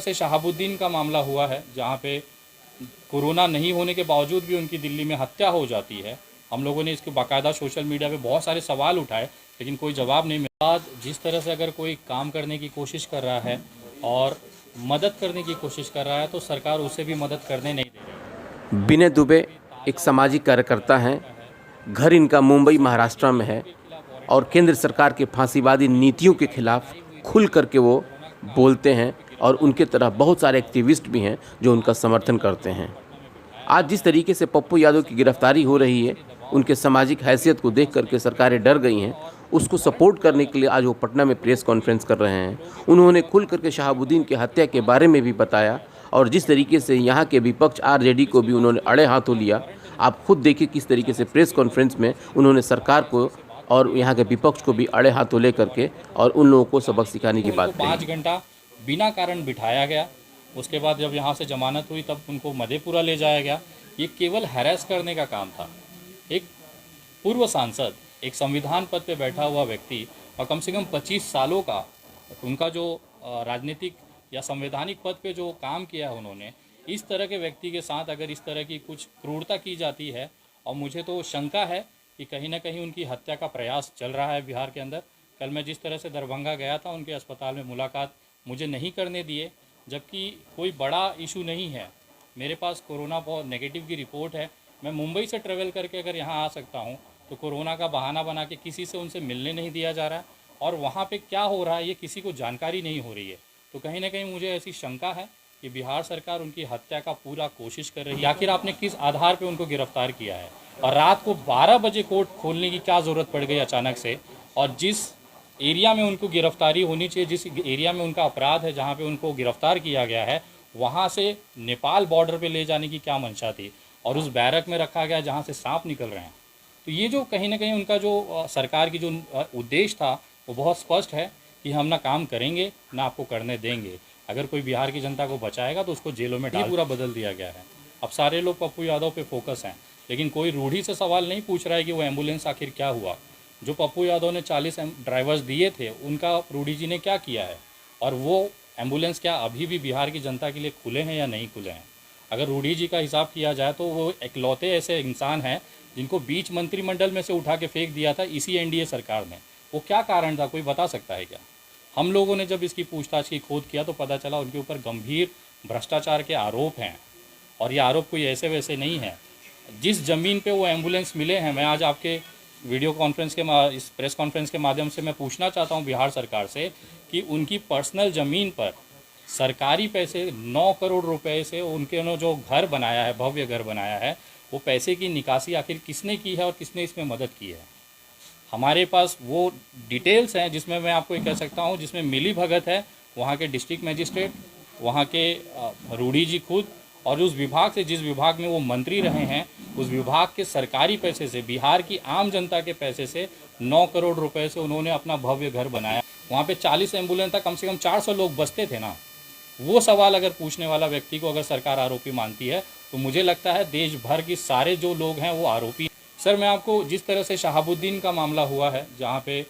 से शहाबुद्दीन का मामला हुआ है, जहाँ पे कोरोना नहीं होने के बावजूद भी उनकी दिल्ली में हत्या हो जाती है। हम लोगों ने इसके बाकायदा सोशल मीडिया पे बहुत सारे सवाल उठाए, लेकिन कोई जवाब नहीं मिला। आज जिस तरह से अगर कोई काम करने की कोशिश कर रहा है और मदद करने की कोशिश कर रहा है, तो सरकार उसे भी मदद करने नहीं दे रही है। विनय दुबे एक सामाजिक कार्यकर्ता हैं। घर इनका मुंबई महाराष्ट्र में है और केंद्र सरकार के फांसीवादी नीतियों के खिलाफ खुल करके वो बोलते हैं और उनके तरह बहुत सारे एक्टिविस्ट भी हैं जो उनका समर्थन करते हैं। आज जिस तरीके से पप्पू यादव की गिरफ्तारी हो रही है, उनके सामाजिक हैसियत को देख करके सरकारें डर गई हैं। उसको सपोर्ट करने के लिए आज वो पटना में प्रेस कॉन्फ्रेंस कर रहे हैं। उन्होंने खुल करके शहाबुद्दीन की हत्या के बारे में भी बताया और जिस तरीके से यहाँ के विपक्ष आरजेडी को भी उन्होंने अड़े हाथों लिया। आप खुद देखिए किस तरीके से प्रेस कॉन्फ्रेंस में उन्होंने सरकार को और यहाँ के विपक्ष को भी अड़े हाथों ले करके और उन लोगों को सबक सिखाने की बात कही। 5 घंटा बिना कारण बिठाया गया। उसके बाद जब यहाँ से जमानत हुई तब उनको मधेपुरा ले जाया गया। ये केवल हैरेस करने का काम था। एक पूर्व सांसद, एक संविधान पद पे बैठा हुआ व्यक्ति और कम से कम 25 सालों का उनका जो राजनीतिक या संवैधानिक पद पे जो काम किया है उन्होंने, इस तरह के व्यक्ति के साथ अगर इस तरह की कुछ क्रूरता की जाती है, और मुझे तो शंका है कि कहीं ना कहीं उनकी हत्या का प्रयास चल रहा है बिहार के अंदर। कल मैं जिस तरह से दरभंगा गया था, उनके अस्पताल में मुलाकात मुझे नहीं करने दिए, जबकि कोई बड़ा इशू नहीं है। मेरे पास कोरोना बहुत नेगेटिव की रिपोर्ट है। मैं मुंबई से ट्रेवल करके अगर यहाँ आ सकता हूँ, तो कोरोना का बहाना बना के किसी से उनसे मिलने नहीं दिया जा रहा है, और वहाँ पे क्या हो रहा है ये किसी को जानकारी नहीं हो रही है। तो कहीं ना कहीं मुझे ऐसी शंका है कि बिहार सरकार उनकी हत्या का पूरा कोशिश कर रही है। आखिर आपने किस आधार पे उनको गिरफ्तार किया है, और रात को 12 बजे कोर्ट खोलने की क्या ज़रूरत पड़ गई अचानक से, और जिस एरिया में उनको गिरफ्तारी होनी चाहिए, जिस एरिया में उनका अपराध है, जहाँ पे उनको गिरफ्तार किया गया है, वहाँ से नेपाल बॉर्डर पे ले जाने की क्या मंशा थी, और उस बैरक में रखा गया जहाँ से सांप निकल रहे हैं। तो ये जो कहीं ना कहीं उनका जो सरकार की जो उद्देश्य था वो बहुत स्पष्ट है कि हम ना काम करेंगे ना आपको करने देंगे। अगर कोई बिहार की जनता को बचाएगा तो उसको जेलों में डाल पूरा बदल दिया गया है। अब सारे लोग पप्पू यादव पे फोकस हैं, लेकिन कोई रूढ़ी से सवाल नहीं पूछ रहा है कि वो एम्बुलेंस आखिर क्या हुआ। जो पप्पू यादव ने 40 ड्राइवर्स दिए थे, उनका रूढ़ी जी ने क्या किया है, और वो एम्बुलेंस क्या अभी भी बिहार की जनता के लिए खुले हैं या नहीं खुले हैं। अगर रूढ़ी जी का हिसाब किया जाए तो वो इकलौते ऐसे इंसान हैं जिनको बीच मंत्रिमंडल में से उठा के फेंक दिया था इसी एनडीए सरकार ने। वो क्या कारण था, कोई बता सकता है क्या? हम लोगों ने जब इसकी पूछताछ की, खोद किया, तो पता चला उनके ऊपर गंभीर भ्रष्टाचार के आरोप हैं, और ये आरोप कोई ऐसे वैसे नहीं है। जिस ज़मीन पे वो एम्बुलेंस मिले हैं, मैं आज आपके वीडियो कॉन्फ्रेंस के इस प्रेस कॉन्फ्रेंस के माध्यम से मैं पूछना चाहता हूँ बिहार सरकार से कि उनकी पर्सनल ज़मीन पर सरकारी पैसे 9 करोड़ रुपए से उनके जो घर बनाया है, भव्य घर बनाया है, वो पैसे की निकासी आखिर किसने की है और किसने इसमें मदद की है। हमारे पास वो डिटेल्स हैं जिसमें मैं आपको ये कह सकता हूँ, जिसमें मिली भगत है वहाँ के डिस्ट्रिक्ट मजिस्ट्रेट, वहाँ के रूढ़ी जी खुद, और उस विभाग से, जिस विभाग में वो मंत्री रहे हैं, उस विभाग के सरकारी पैसे से, बिहार की आम जनता के पैसे से 9 करोड़ रुपए से उन्होंने अपना भव्य घर बनाया। वहाँ पे 40 एम्बुलेंस था, कम से कम 400 लोग बसते थे ना। वो सवाल अगर पूछने वाला व्यक्ति को अगर सरकार आरोपी मानती है, तो मुझे लगता है देश भर की सारे जो लोग हैं वो आरोपी। सर, मैं आपको जिस तरह से शहाबुद्दीन का मामला हुआ है, जहाँ पे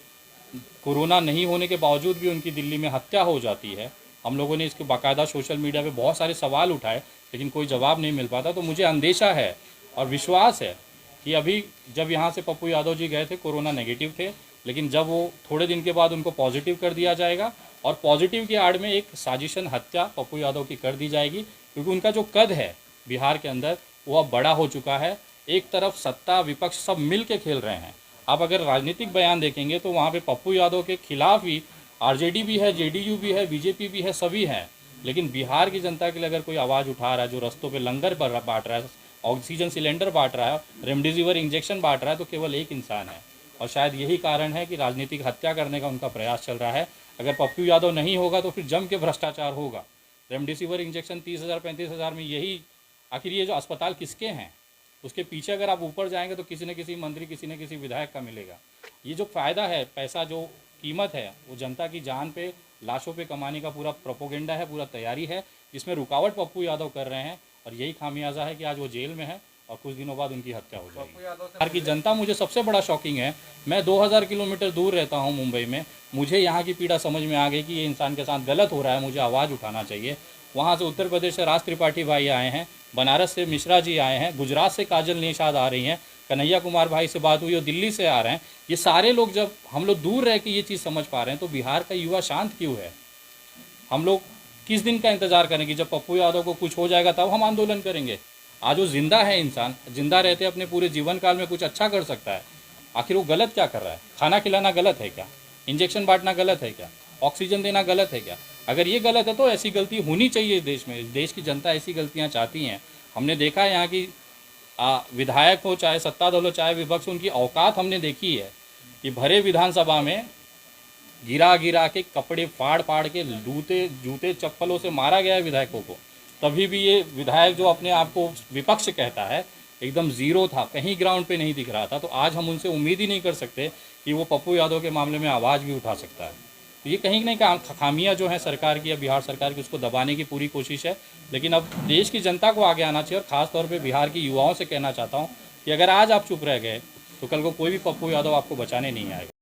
कोरोना नहीं होने के बावजूद भी उनकी दिल्ली में हत्या हो जाती है, हम लोगों ने इसके बाकायदा सोशल मीडिया पे बहुत सारे सवाल उठाए, लेकिन कोई जवाब नहीं मिल पाता। तो मुझे अंदेशा है और विश्वास है कि अभी जब यहाँ से पप्पू यादव जी गए थे, कोरोना नेगेटिव थे, लेकिन जब वो थोड़े दिन के बाद उनको पॉजिटिव कर दिया जाएगा, और पॉजिटिव की आड़ में एक साजिशन हत्या पप्पू यादव की कर दी जाएगी, क्योंकि उनका जो कद है बिहार के अंदर वो अब बड़ा हो चुका है। एक तरफ सत्ता विपक्ष सब मिल के खेल रहे हैं। आप अगर राजनीतिक बयान देखेंगे तो वहाँ पे पप्पू यादव के खिलाफ ही आरजेडी भी है, जेडीयू भी है, बीजेपी भी है, सभी हैं। लेकिन बिहार की जनता के लिए अगर कोई आवाज़ उठा रहा है, जो रस्तों पे लंगर पर बांट रहा है, ऑक्सीजन सिलेंडर बांट रहा है, रेमडेसिविर इंजेक्शन बांट रहा है, तो केवल एक इंसान है। और शायद यही कारण है कि राजनीतिक हत्या करने का उनका प्रयास चल रहा है। अगर पप्पू यादव नहीं होगा तो फिर जम के भ्रष्टाचार होगा। रेमडेसिविर इंजेक्शन 30,000 35,000 में, यही आखिर ये जो अस्पताल किसके हैं, उसके पीछे अगर आप ऊपर जाएंगे तो किसी न किसी मंत्री, किसी न किसी विधायक का मिलेगा। ये जो फ़ायदा है, पैसा जो कीमत है, वो जनता की जान पे, लाशों पे कमाने का पूरा प्रोपोगेंडा है, पूरा तैयारी है, जिसमें रुकावट पप्पू यादव कर रहे हैं। और यही खामियाजा है कि आज वो जेल में है और कुछ दिनों बाद उनकी हत्या हो जाएगी। बिहार की जनता मुझे सबसे बड़ा शॉकिंग है। मैं 2000 किलोमीटर दूर रहता हूँ मुंबई में, मुझे यहाँ की पीड़ा समझ में आ गई कि ये इंसान के साथ गलत हो रहा है, मुझे आवाज़ उठाना चाहिए। वहाँ से उत्तर प्रदेश से राज त्रिपाठी भाई आए हैं, बनारस से मिश्रा जी आए हैं, गुजरात से काजल निषाद आ रही हैं, कन्हैया कुमार भाई से बात हुई और दिल्ली से आ रहे हैं। ये सारे लोग जब हम लोग दूर रह के ये चीज़ समझ पा रहे हैं तो बिहार का युवा शांत क्यों है? हम लोग किस दिन का इंतज़ार करेंगे जब पप्पू यादव को कुछ हो जाएगा तब हम आंदोलन करेंगे? आज वो जिंदा है, इंसान जिंदा रहते अपने पूरे जीवन काल में कुछ अच्छा कर सकता है। आखिर वो गलत क्या कर रहा है? खाना खिलाना गलत है क्या? इंजेक्शन बांटना गलत है क्या? ऑक्सीजन देना गलत है क्या? अगर ये गलत है तो ऐसी गलती होनी चाहिए देश में। देश की जनता ऐसी गलतियां चाहती हैं। हमने देखा है यहाँ की विधायक हो चाहे सत्तादल हो चाहे विपक्ष, उनकी औकात हमने देखी है कि भरे विधानसभा में गिरा गिरा के कपड़े फाड़ फाड़ के जूते चप्पलों से मारा गया है विधायकों को। तभी भी ये विधायक जो अपने आप को विपक्ष कहता है एकदम ज़ीरो था, कहीं ग्राउंड पे नहीं दिख रहा था। तो आज हम उनसे उम्मीद ही नहीं कर सकते कि वो पप्पू यादव के मामले में आवाज़ भी उठा सकता है। तो ये कहीं नहीं खामियां जो हैं सरकार की या बिहार सरकार की, उसको दबाने की पूरी कोशिश है। लेकिन अब देश की जनता को आगे आना चाहिए और ख़ास तौर पे बिहार के युवाओं से कहना चाहता हूँ कि अगर आज आप चुप रह गए तो कल को कोई भी पप्पू यादव आपको बचाने नहीं आएगा।